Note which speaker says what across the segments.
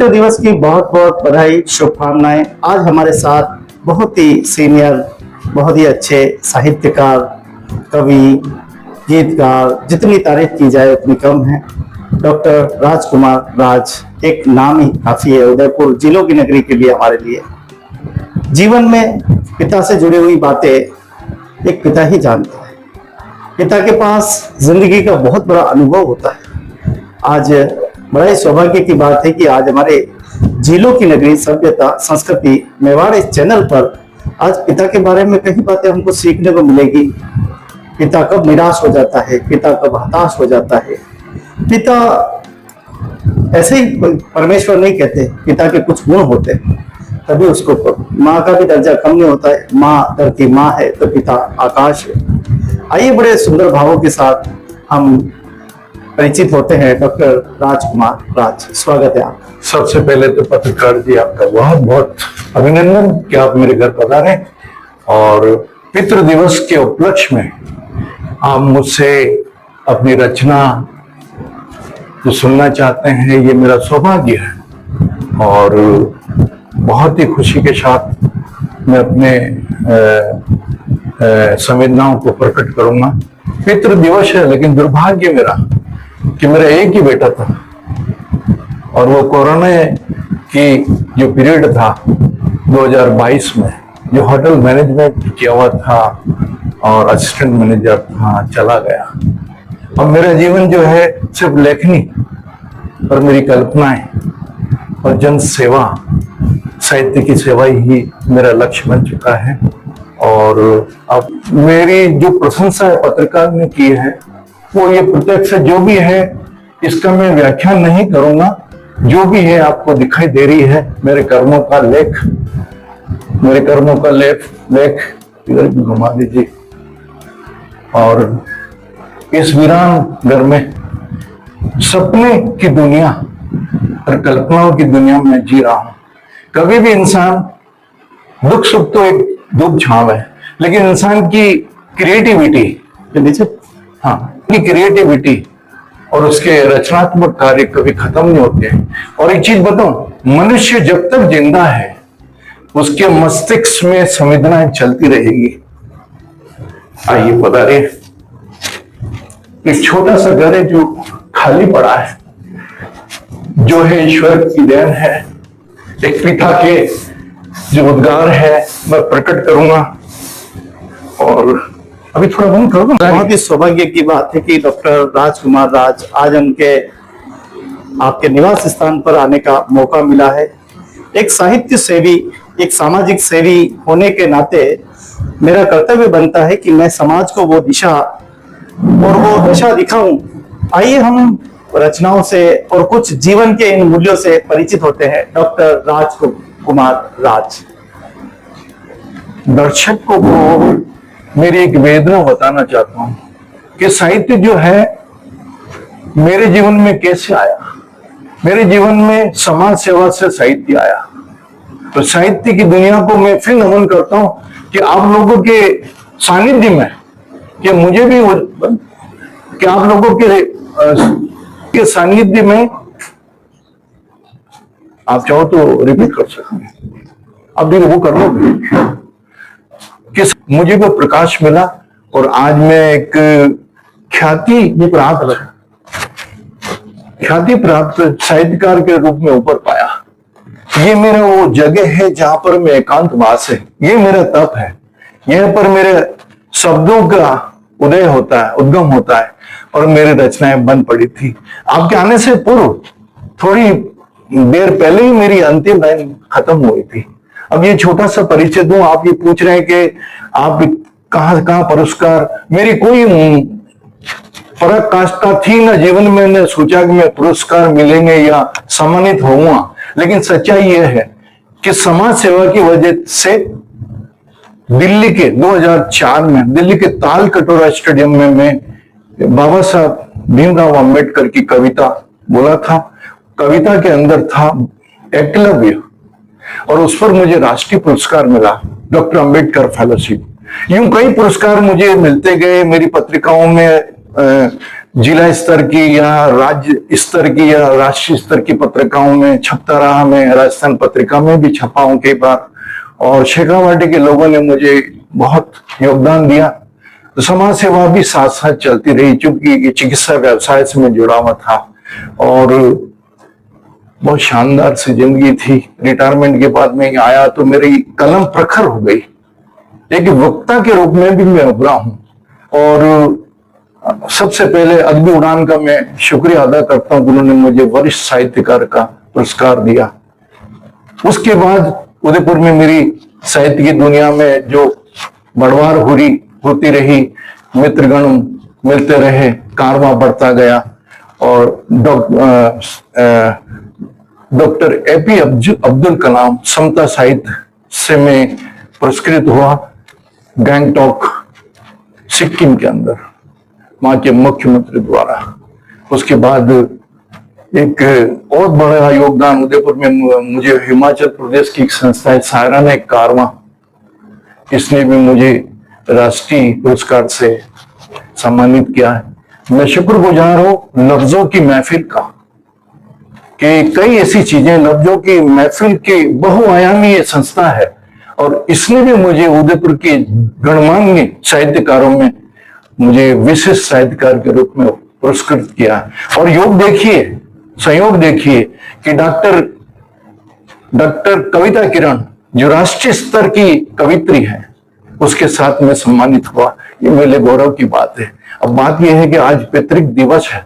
Speaker 1: पितृ दिवस की बहुत बहुत बधाई, शुभकामनाएं। आज हमारे साथ बहुत ही सीनियर, बहुत ही अच्छे साहित्यकार, कवि, गीतकार, जितनी तारीफ की जाए उतनी कम है। डॉक्टर राजकुमार राज, एक नाम ही काफी है उदयपुर जिलों की नगरी के लिए, हमारे लिए। जीवन में पिता से जुड़ी हुई बातें एक पिता ही जानता है। पिता के पास जिंदगी का बहुत बड़ा अनुभव होता है। आज बड़ा ही सौभाग्य की बात है कि आज हमारे झीलों की नगरी सभ्यता संस्कृति मेवाड़ इस चैनल पर आज पिता के बारे में कई बातें हमको सीखने को मिलेगी। पिता कब निराश हो जाता है, पिता कब हताश हो जाता है। पिता ऐसे ही परमेश्वर नहीं कहते, पिता के कुछ गुण होते हैं, तभी उसको माँ का भी दर्जा कम नहीं होता है। माँ धरती माँ है तो पिता आकाश है। आइए बड़े सुंदर भावों के साथ हम परिचित होते हैं डॉक्टर राजकुमार राज। स्वागत है आप।
Speaker 2: सबसे पहले तो पत्रकार जी, आपका बहुत बहुत अभिनंदन कि आप मेरे घर पधारे और पितृ दिवस के उपलक्ष्य में आप मुझसे अपनी रचना जो सुनना चाहते हैं, ये मेरा सौभाग्य है और बहुत ही खुशी के साथ मैं अपने संवेदनाओं को प्रकट करूंगा। पितृ दिवस है, लेकिन दुर्भाग्य मेरा कि मेरा एक ही बेटा था और वो कोरोना की जो पीरियड था 2022 में, जो होटल मैनेजमेंट किया हुआ था और असिस्टेंट मैनेजर था, चला गया। अब मेरा जीवन जो है सिर्फ लेखनी और मेरी कल्पनाएं और जन सेवा, साहित्य की सेवा ही मेरा लक्ष्य बन चुका है। और अब मेरी जो प्रशंसा है पत्रकार ने की है, वो ये प्रत्यक्ष जो भी है इसका मैं व्याख्यान नहीं करूंगा। जो भी है आपको दिखाई दे रही है मेरे कर्मों का लेख, मेरे कर्मों का लेख इधर भी घुमा दीजिए। और इस वीरान घर में सपने की दुनिया और कल्पनाओं की दुनिया में जी रहा हूं। कभी भी इंसान, दुख सुख तो एक दुख छाव है, लेकिन इंसान की क्रिएटिविटी, की क्रिएटिविटी और उसके रचनात्मक कार्य कभी खत्म नहीं होते हैं। और एक चीज बताऊं, मनुष्य जब तक जिंदा है उसके मस्तिष्क में संवेदनाएं चलती रहेगी। आइए पधारे। एक छोटा सा घर है जो खाली पड़ा है, जो है ईश्वर की देन है। एक पिता के जो उद्गार है मैं प्रकट करूंगा। और अभी थोड़ा बंद करो।
Speaker 1: बहुत ही सौभाग्य की बात है कि डॉक्टर राजकुमार राज आज उनके आपके निवास स्थान पर आने का मौका मिला है। एक साहित्य सेवी, एक सामाजिक सेवी होने के नाते मेरा कर्तव्य बनता है कि मैं समाज को वो दिशा और वो दशा दिखाऊं। आइए हम रचनाओं से और कुछ जीवन के इन मूल्यों से परिचित होते हैं। डॉक्टर राजकुमार राज।
Speaker 2: दर्शकों को मेरी एक वेदना बताना चाहता हूं कि साहित्य जो है मेरे जीवन में कैसे आया। मेरे जीवन में समाज सेवा से साहित्य आया। तो साहित्य की दुनिया को मैं फिर नमन करता हूं कि आप लोगों के सानिध्य में, कि मुझे भी कि आप लोगों के सानिध्य में, आप चाहो तो रिपीट कर सकते हैं, अब भी वो कर लो कि मुझे को प्रकाश मिला और आज मैं एक ख्याति प्राप्त साहित्यकार के रूप में ऊपर पाया। ये मेरा वो जगह है जहां पर मैं एकांतवास है, ये मेरा तप है। यहां पर मेरे शब्दों का उदय होता है, उद्गम होता है और मेरी रचनाएं बन पड़ी थी। आपके आने से पूर्व थोड़ी देर पहले ही मेरी अंतिम लाइन खत्म हुई थी। अब ये छोटा सा परिचय दूं। आप ये पूछ रहे हैं कि आप कहां पुरस्कार, मेरी कोई पराकाष्ठा थी ना जीवन में, ने सोचा कि मैं पुरस्कार मिलेंगे या सम्मानित होऊंगा। लेकिन सच्चाई यह है कि समाज सेवा की वजह से दिल्ली के 2004 में दिल्ली के ताल कटोरा स्टेडियम में मैं बाबा साहब भीमराव अंबेडकर की कविता बोला था। कविता के अंदर था एकलव्य और उस पर मुझे राष्ट्रीय पुरस्कार मिला, डॉक्टर अंबेडकर फेलोशिप। यूं कई पुरस्कार मुझे मिलते गए। मेरी पत्रिकाओं में जिला स्तर की या राज्य स्तर की या राष्ट्रीय स्तर की पत्रिकाओं में छपता रहा। मैं राजस्थान पत्रिका में भी छपा हूं कई बार, और शेखावाटी के लोगों ने मुझे बहुत योगदान दिया। तो समाज सेवा भी साथ साथ चलती रही, क्योंकि ये चिकित्सा व्यवसाय से मैं जुड़ा हुआ था और बहुत शानदार सी जिंदगी थी। रिटायरमेंट के बाद में आया तो मेरी कलम प्रखर हो गई, एक वक्ता के रूप में भी मैं उभरा हूं। और सबसे पहले अदबी उड़ान का मैं शुक्रिया अदा करता हूं, उन्होंने मुझे वरिष्ठ साहित्यकार का पुरस्कार दिया। उसके बाद उदयपुर में मेरी साहित्य की दुनिया में जो बढ़वार होती रही, मित्रगण मिलते रहे, कारवां बढ़ता गया और डॉक्टर एपी अब्दुल कलाम समता साहित्य से मैं पुरस्कृत हुआ गैंगटॉक सिक्किम के अंदर, वहां के मुख्यमंत्री द्वारा। उसके बाद एक और बड़ा योगदान उदयपुर में मुझे हिमाचल प्रदेश की एक संस्था है सायरा ने कारवां, इसने भी मुझे राष्ट्रीय पुरस्कार से सम्मानित किया है। मैं शुक्रगुजार हूं लफ्जों की महफिल का, कि कई ऐसी चीजें, लफ्जों की महफिल की बहुआयामी ये संस्था है और इसने भी मुझे उदयपुर के गणमान्य साहित्यकारों में मुझे विशिष्ट साहित्यकार के रूप में पुरस्कृत किया। और योग देखिए, संयोग देखिए कि डॉक्टर कविता किरण जो राष्ट्रीय स्तर की कवित्री है, उसके साथ में सम्मानित हुआ। ये मेरे लिए गौरव की बात है। अब बात यह है कि आज पैतृक दिवस है,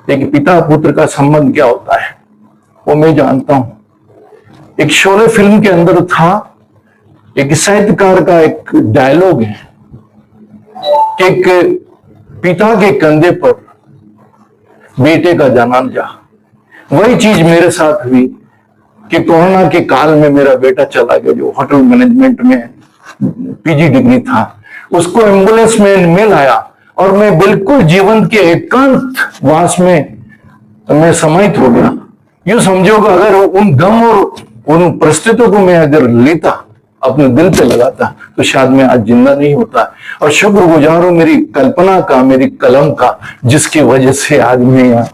Speaker 2: एक पिता पुत्र का संबंध क्या होता है वो मैं जानता हूं। एक शोले फिल्म के अंदर था, एक साहित्यकार का एक डायलॉग है कि एक पिता के कंधे पर बेटे का जनाजा। वही चीज मेरे साथ हुई कि कोरोना के काल में मेरा बेटा चला गया, जो होटल मैनेजमेंट में पीजी डिग्री था। उसको एम्बुलेंस में मिल आया और मैं बिल्कुल जीवन के एकांत वास में मैं समाहित हो गया। यूं समझो कि अगर उन गम और उन परिस्थितियों को मैं अगर लेता, अपने दिल पे लगाता, तो शायद मैं आज जिंदा नहीं होता। और शुक्रगुजार हूं मेरी कल्पना का, मेरी कलम का, जिसकी वजह से आज मैं यहाँ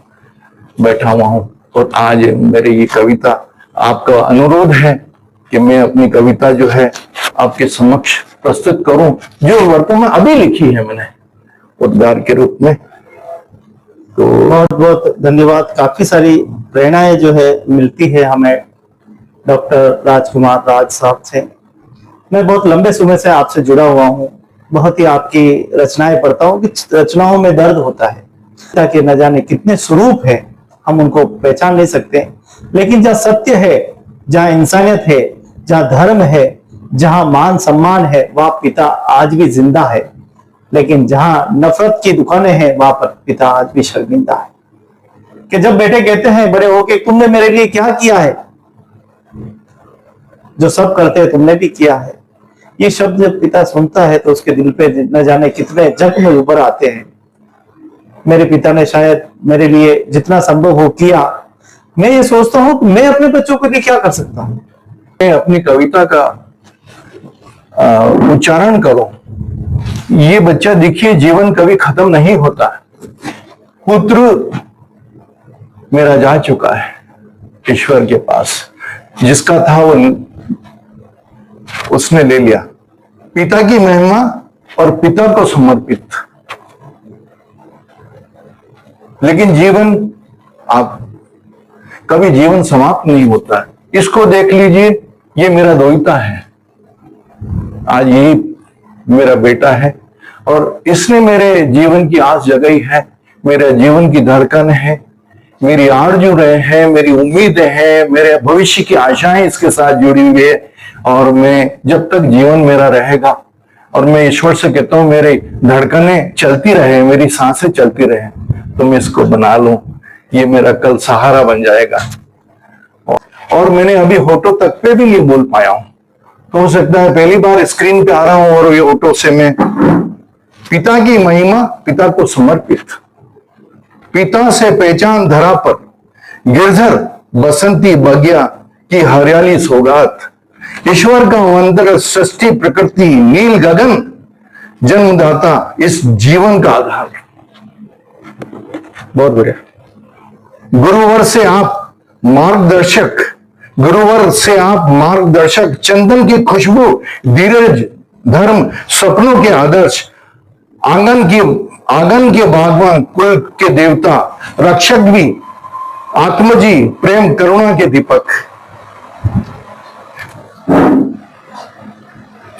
Speaker 2: बैठा हुआ हूं। और आज मेरी ये कविता, आपका अनुरोध है कि मैं अपनी कविता जो है आपके समक्ष प्रस्तुत करूं, जो वर्तमान अभी लिखी है मैंने उद्गार के रूप में। तो
Speaker 1: बहुत बहुत धन्यवाद। काफी सारी प्रेरणाएं जो है मिलती है हमें डॉक्टर राजकुमार राज साहब से। मैं बहुत लंबे समय से आपसे जुड़ा हुआ हूँ, बहुत ही आपकी रचनाएं पढ़ता हूँ कि रचनाओं में दर्द होता है, ताकि न जाने कितने स्वरूप है, हम उनको पहचान नहीं सकते। लेकिन जहाँ सत्य है, जहाँ इंसानियत है, जहाँ धर्म है, जहाँ मान सम्मान है, वह पिता आज भी जिंदा है। लेकिन जहाँ नफरत की दुकानें हैं, वहां पर पिता आज भी शर्मिंदा है। कि जब बेटे कहते हैं बड़े होके, तुमने मेरे लिए क्या किया है, जो सब करते हैं तुमने भी किया है। ये शब्द जब पिता सुनता है तो उसके दिल पे न जाने कितने जख्म उभर आते हैं। मेरे पिता ने शायद मेरे लिए जितना संभव हो किया। मैं ये सोचता हूं कि मैं अपने बच्चों के लिए क्या कर सकता हूं।
Speaker 2: मैं अपनी कविता का उच्चारण करूं, ये बच्चा देखिए, जीवन कभी खत्म नहीं होता। पुत्र मेरा जा चुका है ईश्वर के पास, जिसका था वो उसने ले लिया। पिता की महिमा और पिता को समर्पित। लेकिन जीवन, आप कभी जीवन समाप्त नहीं होता है। इसको देख लीजिए, ये मेरा दोहिता है, आज यही मेरा बेटा है और इसने मेरे जीवन की आस जगाई है, मेरे जीवन की धड़कन है, मेरी आरज़ू रहे हैं, मेरी उम्मीदें हैं, मेरे भविष्य की आशाएं इसके साथ जुड़ी हुई है। और मैं जब तक जीवन मेरा रहेगा, और मैं ईश्वर से कहता हूं मेरी धड़कनें चलती रहे, मेरी सांसें चलती रहे, तो मैं इसको बना लूं, ये मेरा कल सहारा बन जाएगा। और मैंने अभी होठों तक पे भी नहीं बोल पाया हूं, तो हो सकता है पहली बार स्क्रीन पे आ रहा हूं और ये होठों से मैं पिता की महिमा, पिता को समर्पित, पिता से पहचान धरा पर, गिरधर बसंती बगिया की हरियाली सौगात, ईश्वर का मंत्र, सृष्टि प्रकृति, नील गगन, जन्मदाता, इस जीवन का आधार।
Speaker 1: बहुत बढ़िया।
Speaker 2: गुरुवर से आप मार्गदर्शक, चंदन की खुशबू, धीरज, धर्म, सपनों के आदर्श, आंगन के बागवान, कुल के देवता, रक्षक भी, आत्मजी, प्रेम करुणा के दीपक,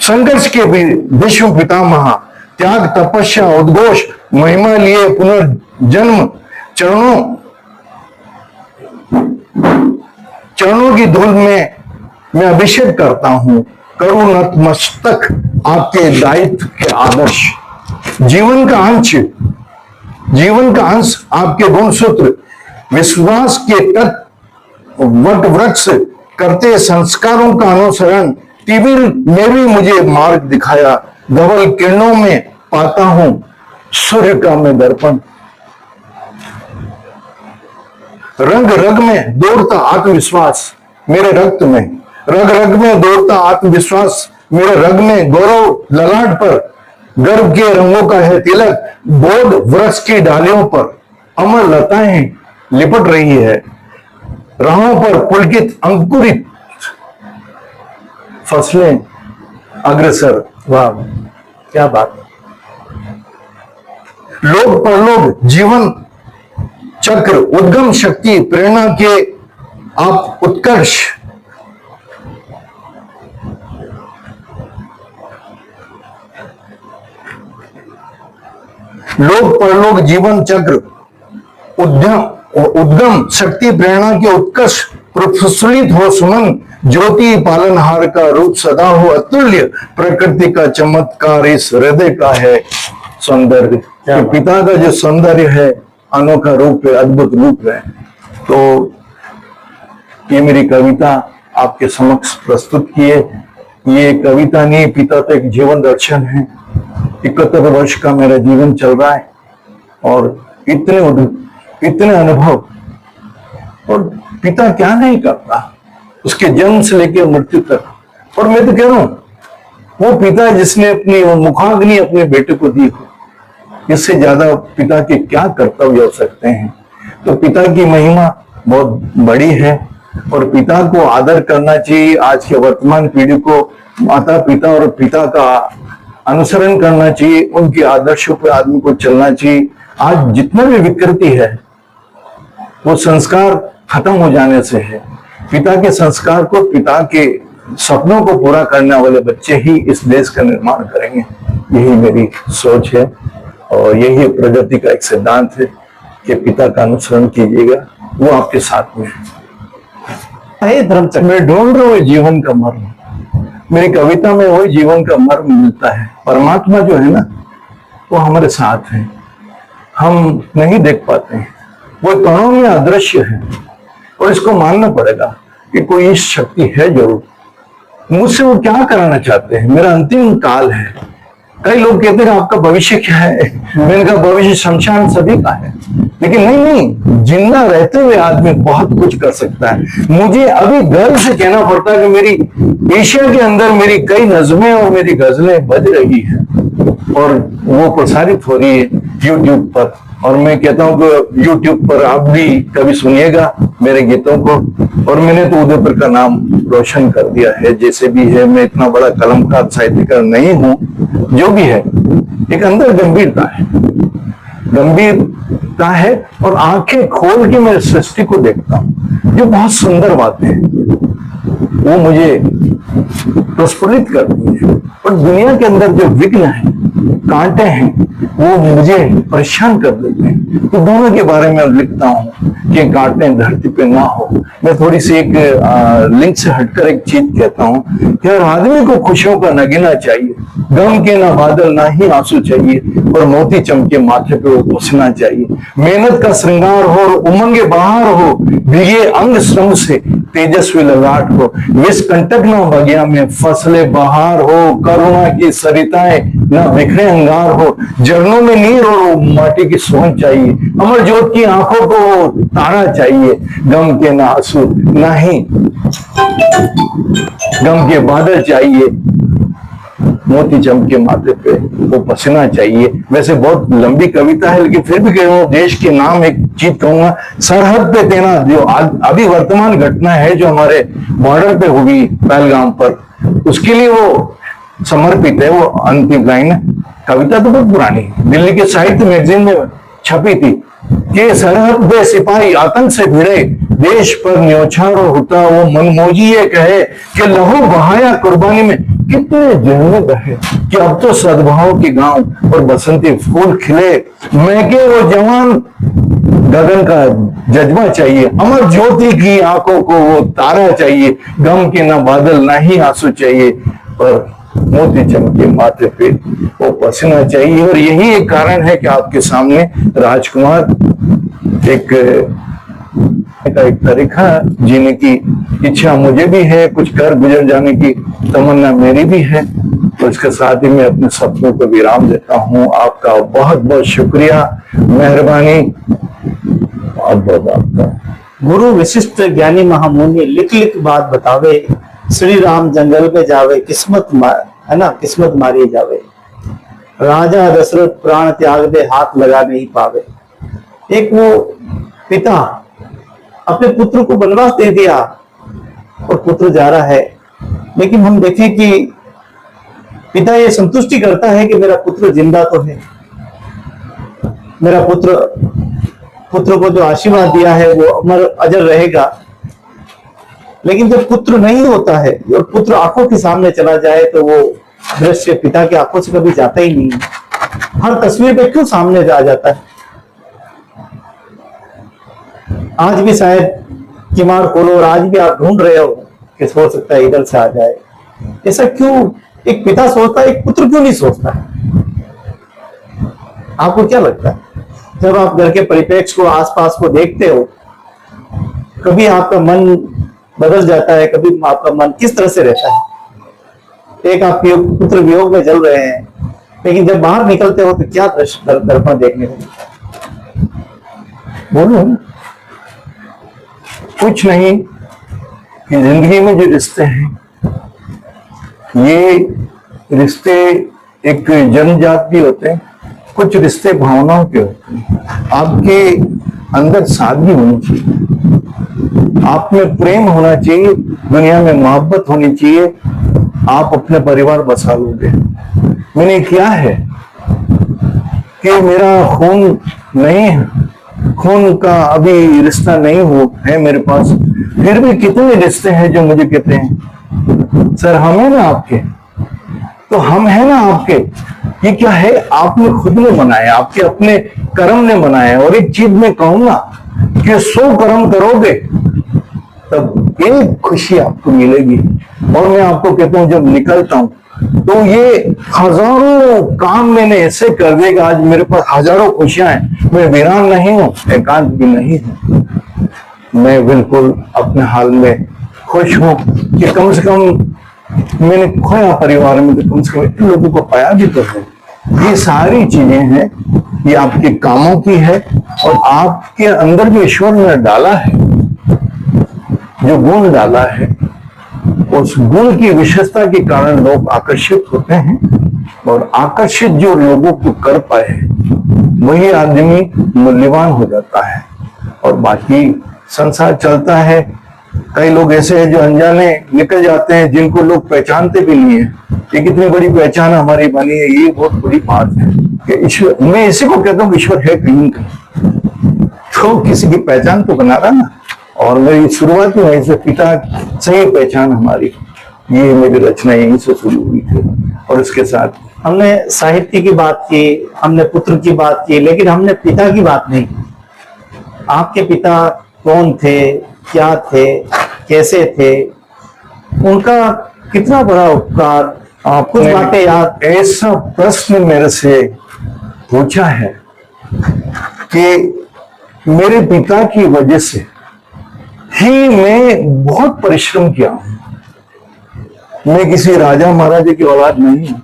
Speaker 2: संघर्ष के भी विश्व पितामह, त्याग, तपस्या, उद्घोष, महिमा लिए पुनर्जन्म, चरणों की धूल में मैं अभिषेक करता हूं, करूं नतमस्तक आपके दायित्व के आदर्श, जीवन का अंश आपके गुण सूत्र, विश्वास के वट वृक्ष, करते संस्कारों का अनुसरण, टीवी में भी मुझे मार्ग दिखाया, धवल किरणों में पाता हूं सूर्य का मैं दर्पण, रंग रग में दौड़ता आत्मविश्वास मेरे रक्त में, रग रग में दौड़ता आत्मविश्वास मेरे रग में, गौरव ललाट पर गर्व के रंगों का है तिलक, बोध वृक्ष की डालियों पर अमर लताएं लिपट रही है, राहों पर पुलकित अंकुरित फसलें अग्रसर।
Speaker 1: वाह, क्या बात।
Speaker 2: लोक परलोक जीवन चक्र, उद्गम शक्ति, प्रेरणा के आप उत्कर्ष, लोक परलोक जीवन चक्र, उद्गम शक्ति, प्रेरणा के उत्कर्ष, प्रफुल्लित हो सुमन, ज्योति पालनहार का रूप सदा हो अतुल्य, प्रकृति का चमत्कार इस हृदय का है सौंदर्य। पिता का जो सौंदर्य है, अनोखा रूप है, अद्भुत रूप है। तो ये मेरी कविता आपके समक्ष प्रस्तुत की है। ये कविता नहीं, पिता तो एक जीवन दर्शन है। 71 वर्ष का मेरा जीवन चल रहा है और इतने अनुभव, और पिता क्या नहीं करता, उसके जन्म से लेकर मृत्यु तक। और मैं तो कह रहा हूं, वो पिता जिसने अपनी मुखाग्नि अपने बेटे को दी हो, इससे ज्यादा पिता के क्या कर्तव्य हो सकते हैं। तो पिता की महिमा बहुत बड़ी है और पिता को आदर करना चाहिए। आज के वर्तमान पीढ़ी को माता पिता और पिता का अनुसरण करना चाहिए, उनके आदर्शों पर आदमी को चलना चाहिए। आज जितना भी विकृति है वो संस्कार खत्म हो जाने से है। पिता के संस्कार को, पिता के सपनों को पूरा करने वाले बच्चे ही इस देश का निर्माण करेंगे। यही मेरी सोच है और यही प्रगति का एक सिद्धांत है कि पिता का अनुसरण कीजिएगा, वो आपके साथ में है।
Speaker 1: धर्मचक्र
Speaker 2: मैं ढूंढ रहा हूँ जीवन का मर्म, मेरी कविता में वही जीवन का मर्म मिलता है। परमात्मा जो है ना, वो हमारे साथ है, हम नहीं देख पाते हैं, वो कणों में अदृश्य है और इसको मानना पड़ेगा कि कोई इस शक्ति है जरूर। मुझसे वो क्या कराना चाहते हैं, मेरा अंतिम काल है। कई लोग कहते हैं आपका भविष्य क्या है, मैंने कहा भविष्य शमशान सभी का है, लेकिन नहीं, जिंदा रहते हुए आदमी बहुत कुछ कर सकता है। मुझे अभी गर्व से कहना पड़ता है कि मेरी एशिया के अंदर मेरी कई नज़में और मेरी गजलें बज रही हैं और वो प्रसारित हो रही है यूट्यूब पर। और मैं कहता हूं कि यूट्यूब पर आप भी कभी सुनिएगा मेरे गीतों को। और मैंने तो उदयपुर का नाम रोशन कर दिया है, जैसे भी है। मैं इतना बड़ा कलमकार साहित्यकार नहीं हूं, जो भी है एक अंदर गंभीरता है और आंखें खोल के मैं सृष्टि को देखता हूं। जो बहुत सुंदर बातें हैं वो मुझे प्रस्फुलित करती है, और दुनिया के अंदर जो विघ्न है, कांटे हैं, वो मुझे परेशान कर देते हैं। तो दोनों के बारे में लिखता हूं कि कांटे धरती पे ना हो। मैं थोड़ी सी एक लिंक से हटकर एक चीज कहता हूं कि हर आदमी को खुशियों का नगीना चाहिए, गम के ना बादल ना ही आंसू चाहिए, और मोती चमके माथे पे वो घुसना चाहिए। मेहनत का श्रृंगार हो और उमंगे बाहर हो, भीगे अंग श्रम से तेजस्वी ललाट हो, विषकंटक न बगिया में फसले बहार हो, करुणा की सरिताएं न बिखरे अंगार हो, झरनों में नीर और माटी की सोहन चाहिए, अमर ज्योत की आंखों को तारा चाहिए, गम के ना आंसू ना ही गम के बादल चाहिए। मोती चमके माथे पे वो पसीना चाहिए। वैसे बहुत लंबी कविता है, लेकिन फिर भी कह रहा हूँ, देश के नाम एक चीज कहूंगा, सरहद पे तैनात जो अभी वर्तमान घटना है जो हमारे बॉर्डर पे हुई पहलगाम पर, उसके लिए वो समर्पित है। वो अंतिम लाइन है, कविता तो बहुत पुरानी है, दिल्ली के साहित्य मैगजीन में छपी थी कि सरहद पे सिपाही आतंक से भिड़े, देश पर न्योछावर होता वो मनमोजी ये कहे कि लहू बहाया कुर्बानी में कितने जन्म बहे, कि अब तो सद्भाव के गांव और बसंती फूल खिले, महके वो जवान गगन का जज्बा चाहिए, अमर ज्योति की आंखों को वो तारा चाहिए, गम के ना बादल ना ही आंसू चाहिए, पर मोती चमके माथे पे वो पसीना चाहिए। और यही एक कारण है कि आपके सामने राजकुमार एक तरीका जीने की इच्छा मुझे भी है, कुछ कर गुजर जाने की तमन्ना मेरी भी है, तो इसके साथ ही मैं अपने सपनों को विराम देता हूँ। आपका बहुत बहुत शुक्रिया, मेहरबानी, बहुत बहुत आपका।
Speaker 1: गुरु विशिष्ट ज्ञानी महामुनि लिख लिख बात बतावे, श्री राम जंगल में जावे, है ना, किस्मत मारी जावे, राजा दशरथ प्राण त्याग दे, हाथ लगा नहीं पावे। एक वो पिता अपने पुत्र को वनवास दे दिया और पुत्र जा रहा है, लेकिन हम देखें कि पिता ये संतुष्टि करता है कि मेरा पुत्र जिंदा तो है, मेरा पुत्र को जो आशीर्वाद दिया है वो अमर अजर रहेगा। लेकिन जब पुत्र नहीं होता है और पुत्र आंखों के सामने चला जाए तो वो दृश्य पिता की आंखों से कभी जाता ही नहीं। हर तस्वीर पे क्यों सामने आ जाता है? आज भी शायद किमाड़ खोलो और आज भी आप ढूंढ रहे हो कि हो सकता है इधर से आ जाए। ऐसा क्यों एक पिता सोचता है, एक पुत्र क्यों नहीं सोचता है? आपको क्या लगता है जब आप घर के परिप्रेक्ष्य को, आसपास को देखते हो, कभी आपका मन बदल जाता है, कभी आपका मन किस तरह से रहता है? एक आप पुत्र वियोग में जल रहे हैं, लेकिन जब बाहर निकलते हो तो क्या दृश्य दर्पण देखने को मिलता है? बोलो।
Speaker 2: कुछ नहीं कि जिंदगी में जो रिश्ते हैं, ये रिश्ते एक जन्मजात भी होते हैं, कुछ रिश्ते भावनाओं के होते हैं। आपके अंदर सादगी होनी चाहिए, आप में प्रेम होना चाहिए, दुनिया में मोहब्बत होनी चाहिए, आप अपने परिवार बसा लोगे। मैंने किया है कि मेरा खून नहीं है, खून का अभी रिश्ता नहीं हो है मेरे पास, फिर भी कितने रिश्ते हैं जो मुझे कहते हैं सर हम है ना आपके, तो हम है ना आपके। ये क्या है? आपने खुद ने बनाया, आपके अपने कर्म ने बनाया। और एक चीज मैं कहूंगा कि 100 कर्म करोगे तब एक खुशी आपको मिलेगी। और मैं आपको कहता हूं जब निकलता हूं तो ये हजारों काम मैंने ऐसे कर देगा, आज मेरे पास हजारों खुशियां हैं, मैं वीरान नहीं हूं, एकांत भी नहीं हूं, मैं बिल्कुल अपने हाल में खुश हूं कि कम से कम मैंने खोया परिवार में तो कम से कम इतने लोगों को पाया भी तो है। ये सारी चीजें हैं, ये आपके कामों की है और आपके अंदर जो ईश्वर ने डाला है, जो गुण डाला है, उस गुण की विशेषता के कारण लोग आकर्षित होते हैं। और आकर्षित जो लोगों को कर पाए वही आदमी मूल्यवान हो जाता है और बाकी संसार चलता है। कई लोग ऐसे हैं जो अनजाने निकल जाते हैं, जिनको लोग पहचानते भी नहीं है। ये कितनी बड़ी पहचान हमारी बनी है, ये बहुत बड़ी बात है कि ईश्वर, मैं इसी को कहता हूँ कि ईश्वर है कहीं कहीं, तो किसी की पहचान तो बना रहा ना। और मेरी शुरुआत में से पिता से ही पहचान हमारी, ये मेरी रचना यहीं से शुरू हुई थी। और इसके साथ
Speaker 1: हमने साहित्य की बात की, हमने पुत्र की बात की, लेकिन हमने पिता की बात नहीं की। आपके पिता कौन थे, क्या थे, कैसे थे, उनका कितना बड़ा उपकार, कुछ बातें याद?
Speaker 2: ऐसा प्रश्न मेरे से पूछा है कि मेरे पिता की वजह से ही मैं बहुत परिश्रम किया हूं। मैं किसी राजा महाराजा की औलाद नहीं हूं,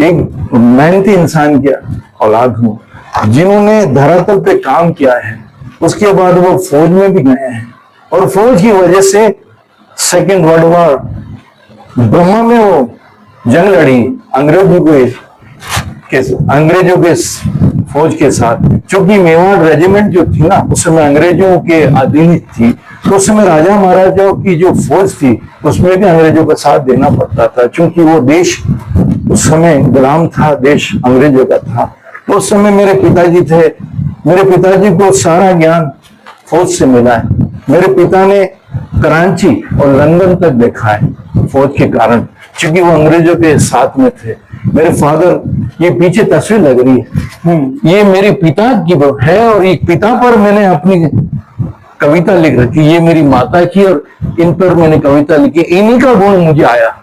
Speaker 2: एक मेहनती इंसान की औलाद हूं जिन्होंने धरातल पे काम किया है। उसके बाद वो फौज में भी गए हैं और फौज की वजह से सेकेंड वर्ल्ड वॉर ब्रह्मा में वो जंग लड़ी अंग्रेजों के फौज के साथ। क्योंकि मेवाड़ रेजिमेंट जो थी ना उस समय अंग्रेजों के अधीन थी, तो उस समय राजा महाराजाओं की जो फौज थी उसमें भी अंग्रेजों का साथ देना पड़ता था, क्योंकि वो देश उस समय गुलाम था, देश अंग्रेजों का था। तो उस समय मेरे पिताजी थे, मेरे पिताजी को सारा ज्ञान फौज से मिला है। मेरे पिता ने कराची और लंदन तक देखा है फौज के कारण, क्योंकि वो अंग्रेजों के साथ में थे। मेरे फादर, ये पीछे तस्वीर लग रही है, ये मेरे पिता की है, और एक पिता पर मैंने अपनी कविता लिख रखी, ये मेरी माता की, और इन पर मैंने कविता लिखी। इन्हीं का गुण मुझे आया।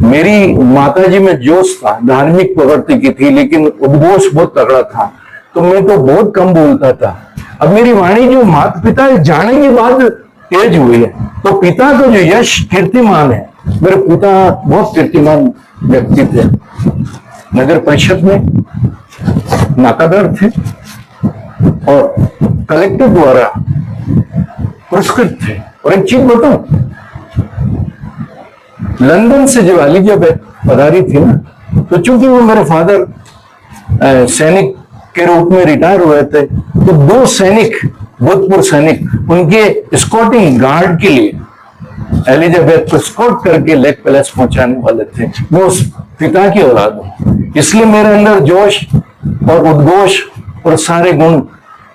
Speaker 2: मेरी माता जी में जोश था, धार्मिक प्रवृत्ति की थी, लेकिन उद्घोष बहुत तगड़ा था, तो मैं तो बहुत कम बोलता था। अब मेरी वाणी जो माता पिता जाने के बाद तेज हुई है, तो पिता का जो यश कीर्तिमान है, मेरे पिता बहुत कीर्तिमान व्यक्ति थे। नगर परिषद में नाकादार थे और कलेक्टर द्वारा पुरस्कृत थे। और एक चीज बताऊं, लंदन से जब एलिजाबेथ पधारी थी ना, तो चूंकि वो मेरे फादर सैनिक के रूप में रिटायर हुए थे, तो 2 सैनिक, भूतपूर्व सैनिक, उनके स्कॉटिंग गार्ड के लिए एलिजाबेथ को स्कॉट करके लेक पैलेस पहुंचाने वाले थे। मैं उस पिता की औलाद हूं, इसलिए मेरे अंदर जोश और उद्घोष और सारे गुण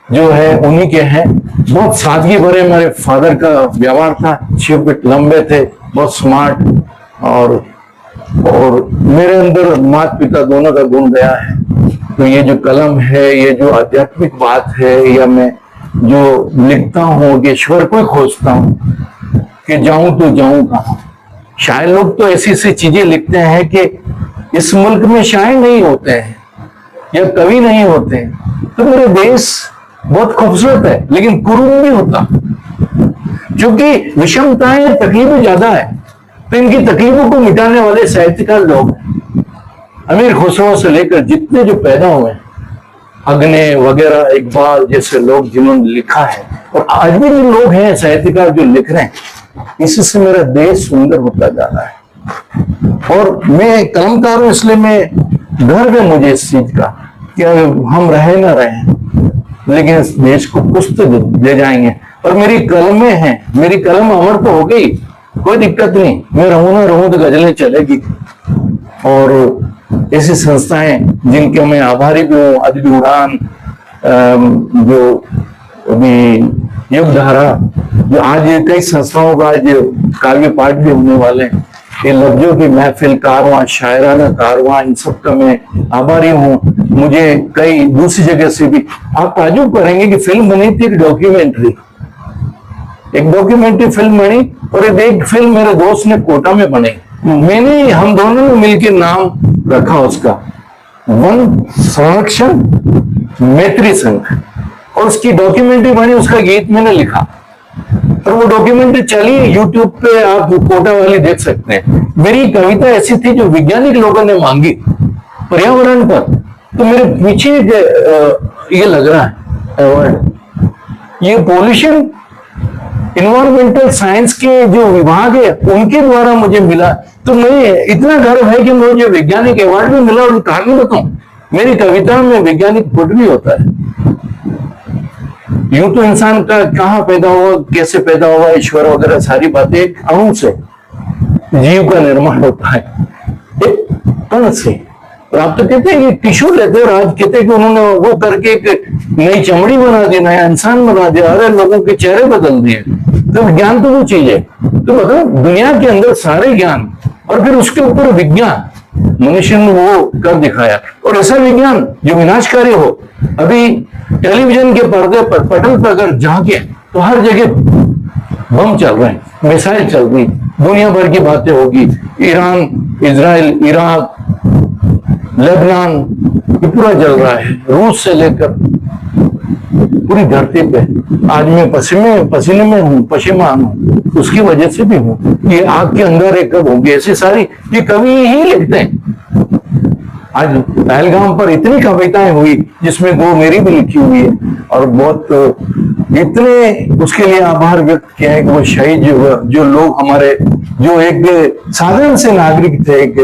Speaker 2: जो है उन्हीं के हैं। बहुत सादगी भरे मेरे फादर का व्यवहार था, 6 फीट लंबे थे, बहुत स्मार्ट, और मेरे अंदर माता पिता दोनों का गुण गया है। तो ये जो कलम है, ये जो आध्यात्मिक बात है, या मैं जो लिखता हूँ कि ईश्वर को खोजता हूँ कि जाऊं तो जाऊं कहाँ। शायद लोग तो ऐसी ऐसी चीजें लिखते हैं कि इस मुल्क में शायर नहीं होते हैं या कवि नहीं होते हैं, तो मेरे देश बहुत खूबसूरत है, लेकिन कुरूप भी होता, क्योंकि विषमताएं, तकलीफें ज्यादा है, तो इनकी तकलीफों को मिटाने वाले साहित्यकार लोग हैं। अमीर खुसरो से लेकर जितने जो पैदा हुए, अग्ने वगैरह, इकबाल जैसे लोग जिन्होंने लिखा है, और आज भी जो लोग हैं साहित्यकार जो लिख रहे हैं, इससे मेरा देश सुंदर होता जा रहा है। और मैं कलमकार हूं, इसलिए मैं गर्व है मुझे इस चीज का कि हम रहे ना रहे, लेकिन इस देश को कुछ तो दे जाएंगे। और मेरी कलमें हैं, मेरी कलम अमर तो हो गई, कोई दिक्कत नहीं, मैं रहूं ना रहूं तो गजलें चलेगी। और ऐसी संस्थाएं जिनके मैं आभारी भी हूँ, अदबी उड़ान, जो अभी युग धारा, जो आज कई संस्थाओं का आज काव्य पाठ भी होने वाले हैं, ये लफ्जों की महफिल, कारवां, शायराना कारवां, इन सब का मैं आभारी हूँ। मुझे कई दूसरी जगह से भी, आप ताजुब करेंगे कि फिल्म बनी थी, एक डॉक्यूमेंट्री फिल्म बनी, और एक फिल्म मेरे दोस्त ने कोटा में बनाई, मैंने, हम दोनों ने मिलकर नाम रखा उसका वन संरक्षण मैत्री संघ, और उसकी डॉक्यूमेंट्री बनी, उसका गीत मैंने लिखा, और वो डॉक्यूमेंट्री चली यूट्यूब पे, आप कोटा वाली देख सकते हैं। मेरी कविता ऐसी थी जो वैज्ञानिक लोगों ने मांगी पर्यावरण पर, तो मेरे पीछे ये लग रहा है अवार्ड, ये पॉल्यूशन इन्वायरमेंटल साइंस के जो विभाग है उनके द्वारा मुझे मिला। तो मैं, इतना गर्व है कि मुझे वैज्ञानिक अवार्ड भी मिला। और कारण बताऊं, मेरी कविता में वैज्ञानिक पुट भी होता है। यूं तो इंसान का कहाँ पैदा हुआ, कैसे पैदा हुआ, ईश्वर वगैरह सारी बातें, एक अणु से जीव का निर्माण होता है, एक कण से। और आप तो कहते हैं कि टिश्यू लेते हैं, और आज कहते हैं कि उन्होंने वो करके एक नई चमड़ी बना दी, नया इंसान बना दिया, अरे लोगों के चेहरे बदल दिए। तो ज्ञान तो वो चीज है, तो बताओ दुनिया के अंदर सारे ज्ञान, और फिर उसके ऊपर विज्ञान मनुष्य ने वो कर दिखाया। और ऐसा विज्ञान जो विनाशकारी हो, अभी टेलीविजन के पर्दे पर, पटल पर अगर झांके तो हर जगह बम चल रहे हैं, मिसाइल चल रही, दुनिया भर की बातें होगी, ईरान, इजराइल, इराक, लेबनान, ये पूरा चल रहा है, रूस से लेकर पूरी धरती पे। आज मैं पसीने में हूँ, पशेमान हूँ, उसकी वजह से भी हूँ। ये आग के अंगारे कब होंगे, ऐसी सारी ये कवि ही लिखते हैं। आज पहलगाम पर इतनी कविताएं हुई जिसमें वो मेरी भी लिखी हुई है, और बहुत इतने उसके लिए आभार व्यक्त किया है कि वो शहीद जो लोग हमारे, जो एक साधारण से नागरिक थे, एक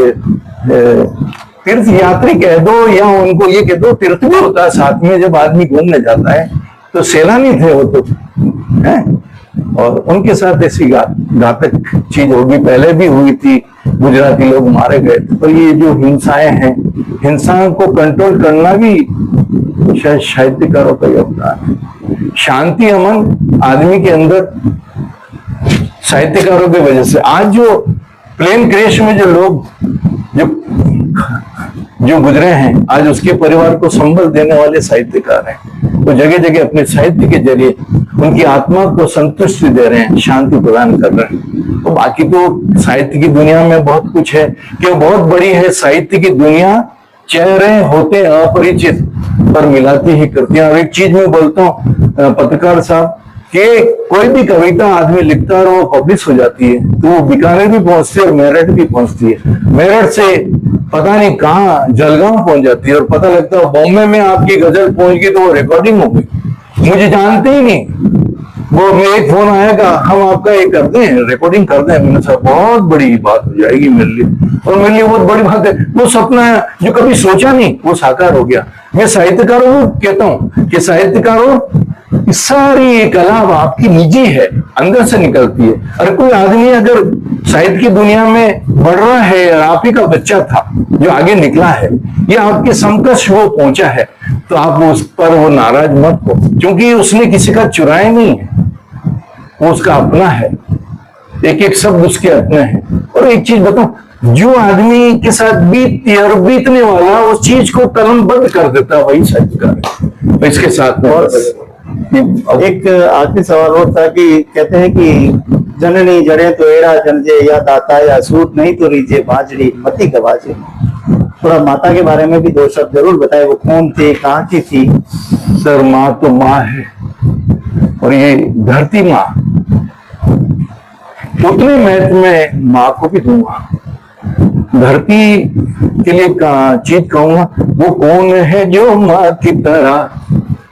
Speaker 2: तीर्थ यात्री कह दो या उनको ये कह दो, तीर्थ भी होता है साथ में जब आदमी घूमने जाता है, तो सैलानी थे वो तो है। और उनके साथ ऐसी घातक चीज होगी, पहले भी हुई थी, गुजराती लोग मारे गए थे। तो ये जो हिंसाएं हैं, हिंसा को कंट्रोल करना भी शायद साहित्यकारों का योगदान है। शांति अमन आदमी के अंदर साहित्यकारों की वजह से। आज जो प्लेन क्रैश में जो लोग जो गुजरे हैं, आज उसके परिवार को संबल देने वाले साहित्यकार हैं। वो जगह जगह अपने साहित्य के जरिए उनकी आत्मा को संतुष्टि दे रहे हैं, शांति प्रदान कर रहे हैं। तो बाकी तो साहित्य की दुनिया में बहुत कुछ है कि वो बहुत बड़ी है। साहित्य की दुनिया चेहरे होते अपरिचित पर मिलाती ही करती है। और एक चीज मैं बोलता हूँ पत्रकार साहब, कि कोई भी कविता आदमी लिखता है और वो पब्लिश हो जाती है, तो वो बीकानेर भी पहुंचती है और मेरठ भी पहुंचती है। मेरठ से पता नहीं कहाँ जलगांव पहुंच जाती है, और पता लगता है बॉम्बे में आपकी गजल पहुंच गई तो वो रिकॉर्डिंग हो गई। मुझे जानते ही नहीं, वो मेरे एक फोन आएगा, हम आपका ये कर दें, रिकॉर्डिंग कर दें। मैंने कहा बहुत बड़ी बात हो जाएगी मेरे लिए, और मेरे लिए बहुत बड़ी बात है। वो सपना है जो कभी सोचा नहीं, वो साकार हो गया। मैं साहित्यकारों को कहता हूँ कि साहित्यकारों, सारी कला आपकी निजी है, अंदर से निकलती है। और कोई आदमी अगर साहित्य की दुनिया में बढ़ रहा है, आप ही का बच्चा था जो आगे निकला है, या आपके समकक्ष वो पहुंचा है, तो आप उस पर वो नाराज मत हो, क्योंकि उसने किसी का चुराया नहीं है, वो उसका अपना है। एक एक शब्द उसके अपने हैं। और एक चीज बताऊं, जो आदमी के साथ बीतती है और बीतने वाला उस चीज को कलमबद्ध कर देता है, वही साहित्यकार। तो इसके साथ
Speaker 1: एक आखिरी सवाल और था कि कहते हैं कि जननी जड़े तो एड़ा जनजे, या दाता या सूट, नहीं तो रीजे बाजरी मती गवाजे। थोड़ा माता के बारे में भी दो शब्द जरूर बताए, वो कौन थी, कहाँ की थी?
Speaker 2: सर, माँ तो माँ है, और ये धरती माँ, उतने महत्व में माँ को भी दूंगा। धरती के लिए चीज कहूंगा, वो कौन है जो माँ की तरह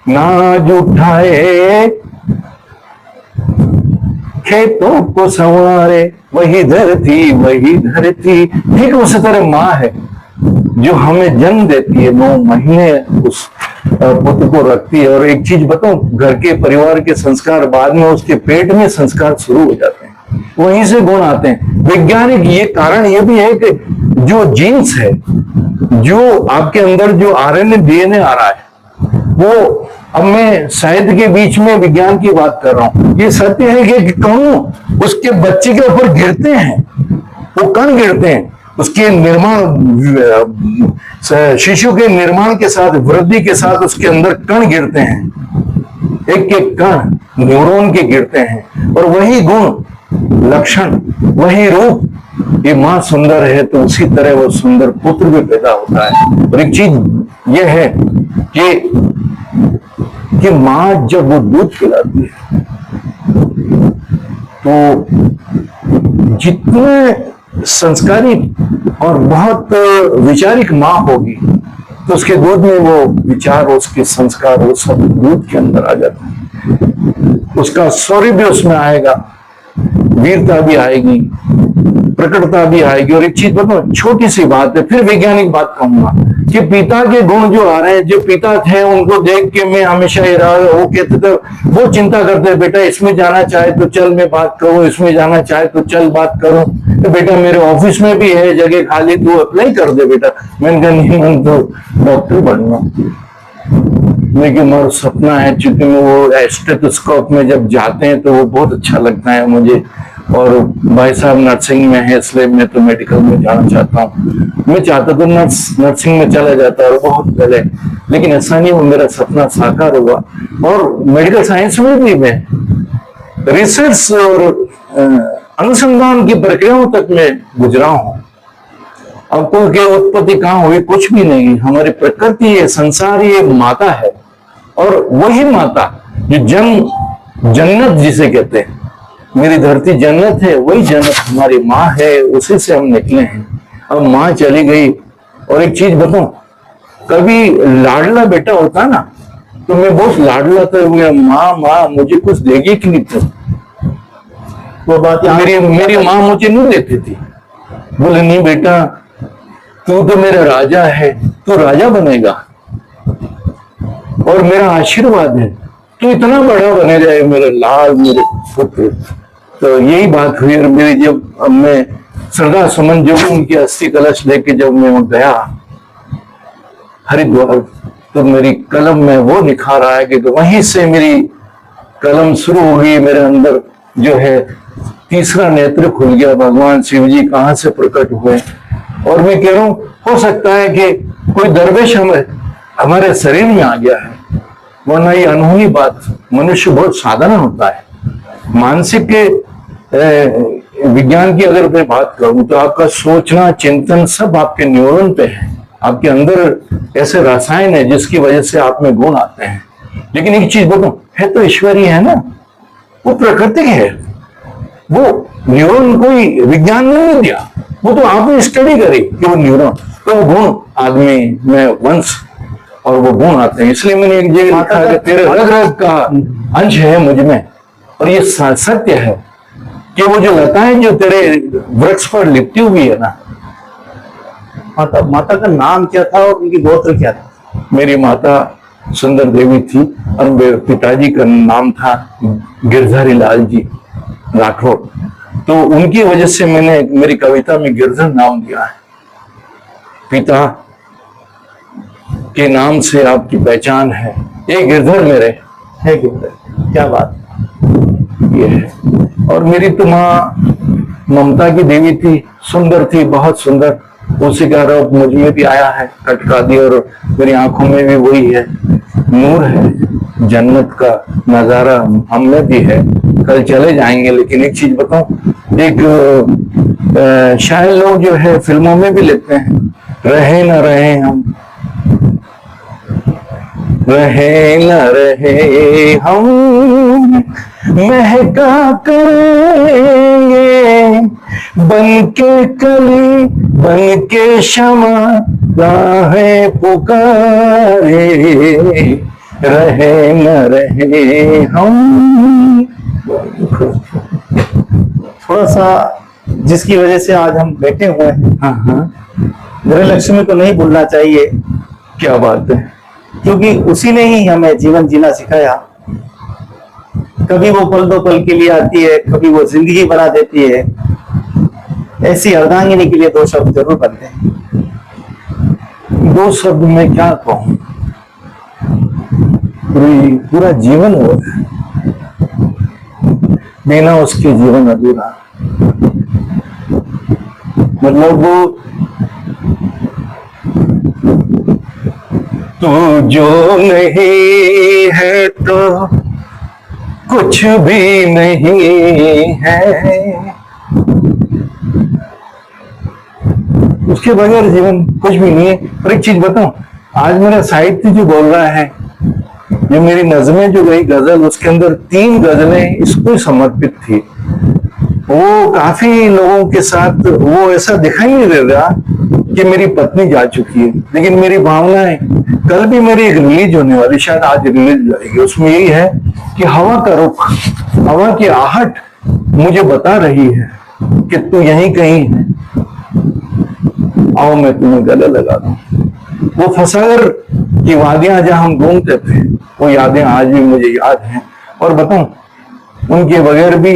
Speaker 2: नाज उठाए, खेतों को संवारे, वही धरती वही धरती। ठीक उसी तरह माँ है जो हमें जन्म देती है, 9 महीने उस पुत्र को रखती है। और एक चीज बताऊं, घर के परिवार के संस्कार बाद में उसके पेट में संस्कार शुरू हो जाते हैं, वहीं से गुण आते हैं। वैज्ञानिक ये कारण ये भी है कि जो जीन्स है, जो आपके अंदर जो आरएनए डीएनए आ रहा है, वो अब मैं साहित्य के बीच में विज्ञान की बात कर रहा हूं। ये सत्य है कि कण उसके बच्चे के ऊपर गिरते हैं, वो कण गिरते हैं, उसके निर्माण, शिशु के निर्माण के साथ, वृद्धि के साथ उसके अंदर कण गिरते हैं, एक एक कण न्यूरॉन के गिरते हैं। और वही गुण, लक्षण, वही रूप, ये माँ सुंदर है तो उसी तरह वो सुंदर पुत्र भी पैदा होता है। और एक चीज यह है कि माँ जब वो दूध पिलाती है, तो जितने संस्कारी और बहुत विचारिक माँ होगी, तो उसके दूध में वो विचार, उसके संस्कार, वो सब दूध के अंदर आ जाते हैं। उसका शौर्य भी उसमें आएगा, वीरता भी आएगी, प्रकटता भी आएगी। और एक चीज बताओ, छोटी सी बात है, फिर वैज्ञानिक बात कहूंगा, कि पिता के गुण जो आ रहे हैं, जो पिता थे उनको देख के मैं हमेशा वो कहते थे, वो चिंता करते, बेटा इसमें जाना चाहे तो चल मैं बात करूं, इसमें जाना चाहे तो चल बात करूं, तो बेटा मेरे ऑफिस में भी है जगह खाली, तू अप्लाई कर दे बेटा। मैंने कहा नहीं, मैं तो डॉक्टर बनूंगा, लेकिन मेरा सपना है। चूंकि वो स्टेथोस्कोप में जब जाते हैं तो वो बहुत अच्छा लगता है मुझे, और भाई साहब नर्सिंग में है, इसलिए मैं तो मेडिकल में जाना चाहता हूँ। मैं चाहता तो नर्सिंग में चला जाता और बहुत पहले, लेकिन ऐसा नहीं, वो मेरा सपना साकार हुआ। और मेडिकल साइंस में भी मैं रिसर्च और अनुसंधान की प्रक्रियाओं तक में गुजरा हूँ। अब तो क्या उत्पत्ति कहाँ हुई, कुछ भी नहीं, हमारी प्रकृति ये संसार ये माता है, और वही माता जो जन्नत जिसे कहते हैं, मेरी धरती जन्नत है, वही जन्नत हमारी माँ है, उसी से हम निकले हैं। अब माँ चली गई। और एक चीज बताऊं, कभी लाडला बेटा होता ना, तो मैं बहुत लाडला था, मैं माँ माँ मुझे कुछ देगी कि नहीं तुम।
Speaker 1: वो बात यहाँ
Speaker 2: मेरी माँ मुझे नहीं देती थी। बोले नहीं बेटा, तू तो मेरा राजा है, तू राजा बनेगा और मेरा आशीर्वाद है, तू इतना बड़ा बने जाए मेरे लाल मेरे पुत्र। तो यही बात हुई। और मेरी जब मैं श्रद्धा सुमन जब उनकी अस्थि कलश लेके जब मैं वहां गया हरिद्वार, तो मेरी कलम में वो निखार आया कि तो वहीं से मेरी कलम शुरू हो गई। मेरे अंदर जो है तीसरा नेत्र खुल गया, भगवान शिव जी कहाँ से प्रकट हुए। और मैं कह रहा हूं, हो सकता है कि कोई दरवेश हमारे शरीर में आ गया है, वरना ये अनहोनी बात। मनुष्य बहुत साधारण होता है। मानसिक के विज्ञान की अगर मैं बात करूं तो आपका सोचना चिंतन सब आपके न्यूरॉन पे है। आपके अंदर ऐसे रसायन है जिसकी वजह से आप में गुण आते हैं। लेकिन एक चीज बताऊं, है तो ईश्वरीय है ना, वो प्राकृतिक है। वो न्यूरॉन कोई विज्ञान ने नहीं दिया, वो तो आपने स्टडी करी कि वो न्यूरॉन, तो वो गुण आदमी में वंश और वो गुण आते हैं। इसलिए मैंने एक जगह लिखा कि तेरे रग रग का अंश है मुझ में। और ये सत्य है कि वो जो लताएं जो तेरे वृक्ष पर लिपटी हुई है ना।
Speaker 1: माता का नाम क्या था और उनकी गोत्र क्या था?
Speaker 2: मेरी माता सुंदर देवी थी और मेरे पिताजी का नाम था गिरधारी लाल जी राठौर। तो उनकी वजह से मैंने मेरी कविता में गिरधर नाम दिया है। पिता के नाम से आपकी पहचान है, ये गिरधर मेरे
Speaker 1: है। गिरधर, क्या बात
Speaker 2: ये है। और मेरी तो माँ ममता की देवी थी, सुंदर थी, बहुत सुंदर। उसी का रूप मुझ में भी आया है, कटका दी, और मेरी आंखों में भी वही है, नूर है। जन्नत का नजारा हम में भी है। कल चले जाएंगे। लेकिन एक चीज बताऊं, एक शायद लोग जो है फिल्मों में भी लेते हैं, रहे न रहे हम, रहे न रहे हम, महका करेंगे बन के कली बन के क्षमा राहें पुकारे, रहे न रहे हम।
Speaker 1: थोड़ा सा जिसकी वजह से आज हम बैठे हुए हैं,
Speaker 2: हाँ हाँ,
Speaker 1: गृहलक्ष्मी को नहीं भूलना चाहिए।
Speaker 2: क्या बात है।
Speaker 1: क्योंकि उसी ने ही हमें जीवन जीना सिखाया। कभी वो पल दो पल के लिए आती है, कभी वो जिंदगी बना देती है। ऐसी अर्धांगिनी के लिए दो शब्द जरूर बनते हैं।
Speaker 2: दो शब्द में क्या कहूं, पूरा जीवन हो है, बिना उसके जीवन अधूरा। मतलब वो तू जो नहीं है तो कुछ भी नहीं है, उसके बगैर जीवन कुछ भी नहीं है। और एक चीज बताऊं, आज मेरा साहित्य जो बोल रहा है, जो मेरी नज़में जो गई गजल, उसके अंदर 3 गजलें इसको समर्पित थी। वो काफी लोगों के साथ वो ऐसा दिखाई नहीं दे रहा कि मेरी पत्नी जा चुकी है, लेकिन मेरी भावनाएं, कल भी मेरी एक रिलीज होने वाली, शायद आज रिलीज जाएगी, उसमें यही है कि हवा का रुख, हवा की आहट मुझे बता रही है कि तू यहीं कहीं है, आओ मैं तुम्हें गले लगा दूं। वो फसागर की वादियां जहां हम घूमते थे, वो यादें आज भी मुझे याद हैं। और बताऊं, उनके बगैर भी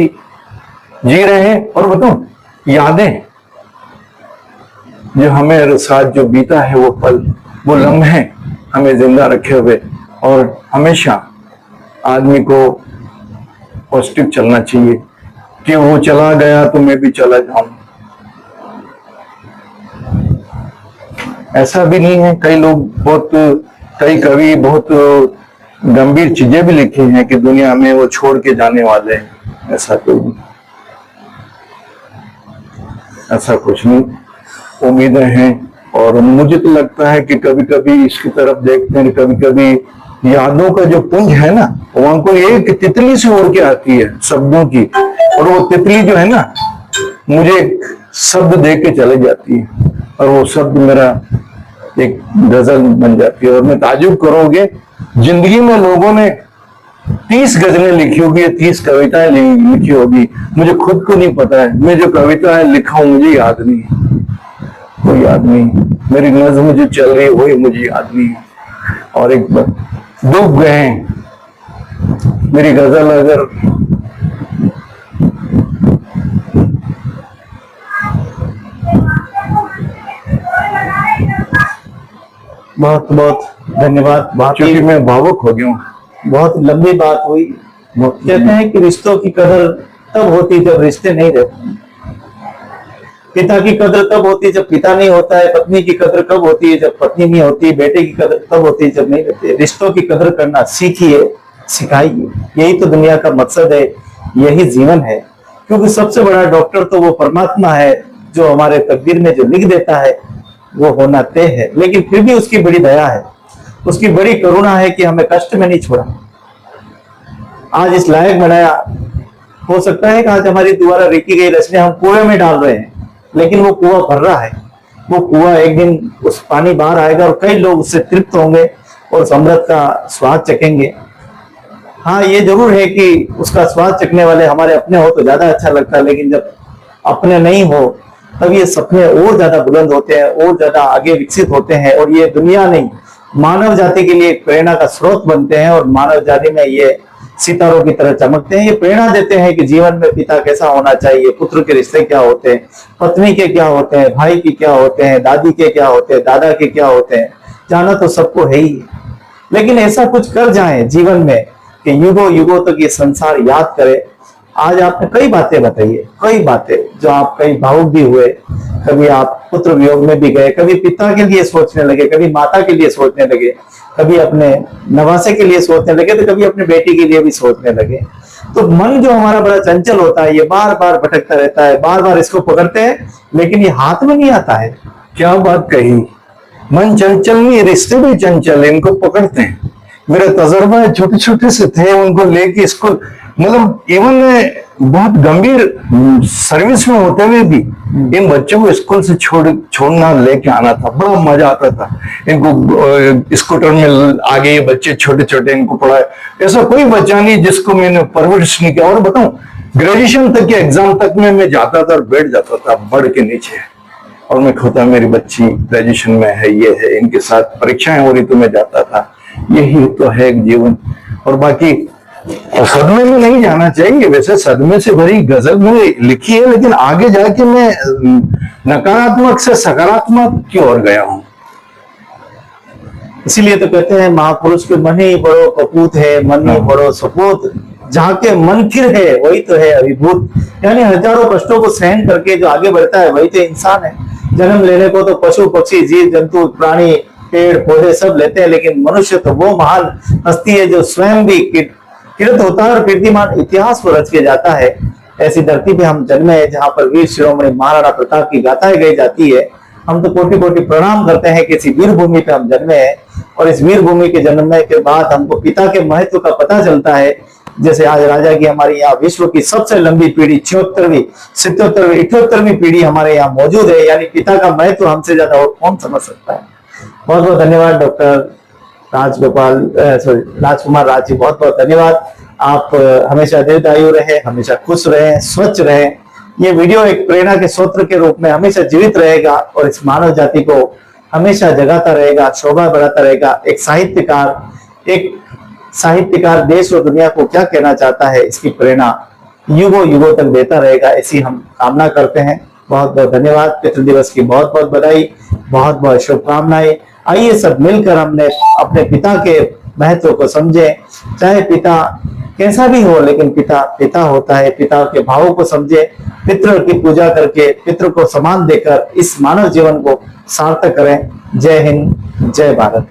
Speaker 2: जी रहे हैं। और बताऊं, यादें जो हमें साथ जो बीता है, वो पल, वो लम्हे हमें जिंदा रखे हुए। और हमेशा आदमी को पॉजिटिव चलना चाहिए कि वो चला गया तो मैं भी चला जाऊं। ऐसा भी नहीं है, कई लोग कई कवि बहुत गंभीर चीजें भी लिखी हैं कि दुनिया में वो छोड़ के जाने वाले हैं। ऐसा कोई नहीं, ऐसा कुछ नहीं, उम्मीदें हैं। और मुझे तो लगता है कि कभी कभी इसकी तरफ देखते हैं, कभी कभी यादों का जो पुंज है ना, वहां को एक तितली से उड़ के आती है शब्दों की, और वो तितली जो है ना, मुझे एक शब्द दे के चले जाती है, और वो शब्द मेरा एक गजल बन जाती है। और मैं ताजुब करोगे जिंदगी में लोगों ने 30 गजलें लिखी होगी, 30 कविताएं लिखी होगी, मुझे खुद को नहीं पता है। मैं जो कविताएं लिखा हूं मुझे याद नहीं है, कोई याद नहीं। मेरी नज़्म जो चल रही है वही मुझे याद नहीं है। और एक बार डूब गए हैं मेरी गजल अगर
Speaker 1: बहुत बहुत धन्यवाद।
Speaker 2: क्योंकि मैं भावुक हो गया हूँ।
Speaker 1: बहुत लंबी बात हुई। कहते हैं कि रिश्तों की कदर तब होती जब रिश्ते नहीं रहते। पिता की कदर तब होती जब पिता नहीं होता है। पत्नी की कदर कब होती है जब पत्नी नहीं होती। बेटे की कदर तब होती है जब नहीं रहते। रिश्तों की कदर करना सीखिए, सिखाइए। यही तो दुनिया का मकसद है, यही जीवन है। क्योंकि सबसे बड़ा डॉक्टर तो वो परमात्मा है जो हमारे तकदीर में जो लिख देता है वो होना तय है। लेकिन फिर भी उसकी बड़ी दया है, उसकी बड़ी करुणा है कि हमें कष्ट में नहीं छोड़ा, आज इस लायक बनाया। हो सकता है कि आज हमारी दोबारा लिखी गई रचने हम कुएं में डाल रहे हैं, लेकिन वो कुआं भर रहा है। वो कुआं एक दिन उस पानी बाहर आएगा और कई लोग उससे तृप्त होंगे और उस अमृत का स्वाद चखेंगे। हाँ, ये जरूर है कि उसका स्वाद चखने वाले हमारे अपने हो तो ज्यादा अच्छा लगता है, लेकिन जब अपने नहीं हो तब ये सपने और ज्यादा बुलंद होते हैं, और ज्यादा आगे विकसित होते हैं। और ये दुनिया नहीं, मानव जाति के लिए प्रेरणा का स्रोत बनते हैं। और मानव जाति में ये सितारों की तरह चमकते हैं। ये प्रेरणा देते हैं कि जीवन में पिता कैसा होना चाहिए, पुत्र के रिश्ते क्या होते हैं, पत्नी के क्या होते हैं, भाई के क्या होते हैं, दादी के क्या होते हैं, दादा के क्या होते हैं। जाना तो सबको है ही, लेकिन ऐसा कुछ कर जाएं जीवन में कि युगों युगों तक ये संसार याद करे। आज आपने कई बातें बताई है, कई बातें जो आप कई भावुक भी हुए। कभी आप पुत्र वियोग में भी गए, कभी पिता के लिए सोचने लगे, कभी माता के लिए सोचने लगे, कभी अपने नवासे के लिए सोचने लगे, तो कभी अपने बेटी के लिए भी सोचने लगे। तो मन जो हमारा बड़ा चंचल होता है, ये बार बार भटकता रहता है, बार बार इसको पकड़ते हैं, लेकिन ये हाथ में नहीं आता है।
Speaker 2: क्या बात कही, मन चंचल नहीं, रिश्ते भी चंचल है, इनको पकड़ते हैं। मेरा तजर्बा है, छोटे छोटे से थे उनको लेके स्कूल, मतलब इवन बहुत गंभीर सर्विस में होते हुए भी इन बच्चों को स्कूल से छोड़ना लेके आना था। बड़ा मजा आता था इनको स्कूटर में आगे, ये बच्चे छोटे छोटे इनको पढ़ाए। ऐसा कोई बच्चा नहीं जिसको मैंने परवरिश नहीं किया। और बताऊं, ग्रेजुएशन तक के एग्जाम तक में मैं जाता था और बैठ जाता था बढ़ के नीचे, और मैं खोता मेरी बच्ची ग्रेजुएशन में है, ये है, इनके साथ परीक्षाएं हो रही तो मैं जाता था। यही तो है जीवन। और बाकी सदमे में नहीं जाना चाहिए। वैसे सदमे से भरी गजल में लिखी है, लेकिन आगे जाके मैं नकारात्मक से सकारात्मक की ओर गया हूं।
Speaker 1: इसीलिए तो कहते हैं महापुरुष के मन ही बड़ो कपूत है, मन ही बड़ो सपूत, जहाँ के मन फिर है वही तो है अभिभूत। यानी हजारों कष्टों को सहन करके जो आगे बढ़ता है वही तो इंसान है। जन्म लेने को तो पशु पक्षी जीव जंतु प्राणी पेड़ पौधे सब लेते हैं, लेकिन मनुष्य तो वो महान हस्ती है जो स्वयं भी किरत होता है और कीर्तिमान इतिहास को रच के जाता है। ऐसी धरती पे हम जन्मे हैं जहाँ पर वीर शिरोमणि महाराणा प्रताप की गाथाएं गाई जाती है। हम तो कोटि कोटि प्रणाम करते हैं कि इसी वीर भूमि पे हम जन्मे हैं, और इस वीर भूमि के जन्मने के बाद हमको पिता के महत्व का पता चलता है। जैसे आज राजा की हमारी यहाँ विश्व की सबसे लंबी पीढ़ी 76वीं 77वीं 78वीं पीढ़ी हमारे यहाँ मौजूद है। यानी पिता का महत्व हमसे ज्यादा और कौन समझ सकता है। बहुत बहुत धन्यवाद डॉक्टर राजकुमार राज जी, बहुत बहुत धन्यवाद। आप हमेशा दीर्घायु रहे, हमेशा खुश रहे, स्वच्छ रहे। ये वीडियो एक प्रेरणा के स्रोत के रूप में हमेशा जीवित रहेगा और इस मानव जाति को हमेशा जगाता रहेगा, शोभा बढ़ाता रहेगा। एक साहित्यकार देश और दुनिया को क्या कहना चाहता है, इसकी प्रेरणा युगों युगों तक देता रहेगा, ऐसी हम कामना करते हैं। बहुत बहुत धन्यवाद। पितृ दिवस की बहुत बहुत बधाई, बहुत बहुत शुभकामनाएं। आइए सब मिलकर हमने अपने पिता के महत्व को समझे। चाहे पिता कैसा भी हो, लेकिन पिता पिता होता है। पिता के भावों को समझे, पितृ की पूजा करके, पितृ को सम्मान देकर इस मानव जीवन को सार्थक करें। जय हिंद, जय भारत।